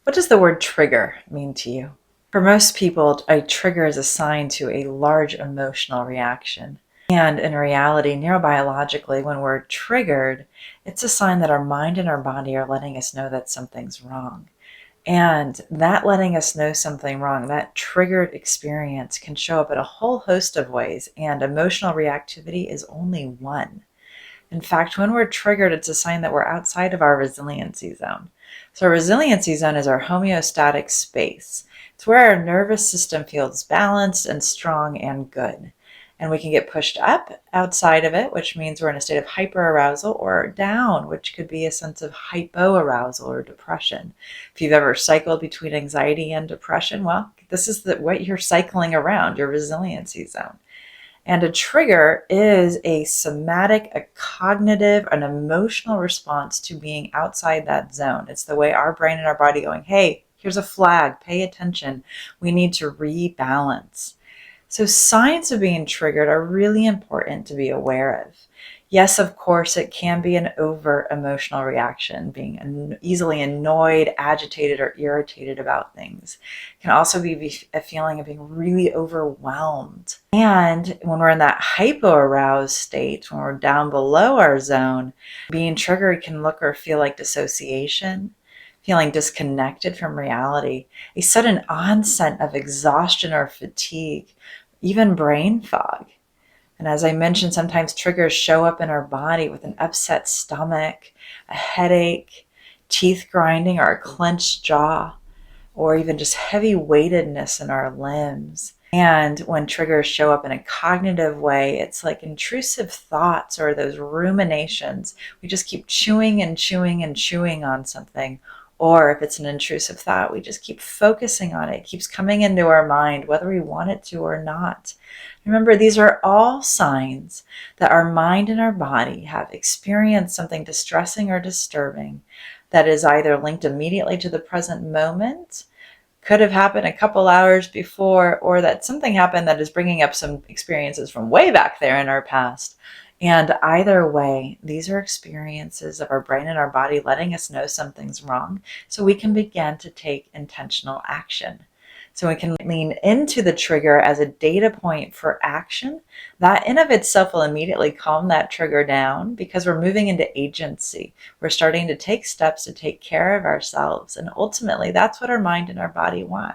What does the word trigger mean to you? For most people, a trigger is assigned to a large emotional reaction. And in reality, neurobiologically, when we're triggered, it's a sign that our mind and our body are letting us know that something's wrong. And that letting us know something wrong, that triggered experience can show up in a whole host of ways, and emotional reactivity is only one. In fact, when we're triggered, it's a sign that we're outside of our resiliency zone. So, our resiliency zone is our homeostatic space. It's where our nervous system feels balanced and strong and good. And we can get pushed up outside of it, which means we're in a state of hyperarousal, or down, which could be a sense of hypoarousal or depression. If you've ever cycled between anxiety and depression, well, this is what you're cycling around, your resiliency zone. And a trigger is a somatic, a cognitive, an emotional response to being outside that zone. It's the way our brain and our body going, hey, here's a flag, pay attention. We need to rebalance. So signs of being triggered are really important to be aware of. Yes, of course, it can be an overt emotional reaction, being easily annoyed, agitated, or irritated about things. It can also be a feeling of being really overwhelmed. And when we're in that hypoaroused state, when we're down below our zone, being triggered can look or feel like dissociation, feeling disconnected from reality, a sudden onset of exhaustion or fatigue, even brain fog. And as I mentioned, sometimes triggers show up in our body with an upset stomach, a headache, teeth grinding, or a clenched jaw, or even just heavy weightedness in our limbs. And when triggers show up in a cognitive way, it's like intrusive thoughts or those ruminations. We just keep chewing and chewing and chewing on something. Or if it's an intrusive thought, we just keep focusing on it. It keeps coming into our mind, whether we want it to or not. Remember, these are all signs that our mind and our body have experienced something distressing or disturbing that is either linked immediately to the present moment, could have happened a couple hours before, or that something happened that is bringing up some experiences from way back there in our past. And either way, these are experiences of our brain and our body letting us know something's wrong so we can begin to take intentional action. So we can lean into the trigger as a data point for action. That in of itself will immediately calm that trigger down because we're moving into agency. We're starting to take steps to take care of ourselves. And ultimately, that's what our mind and our body want.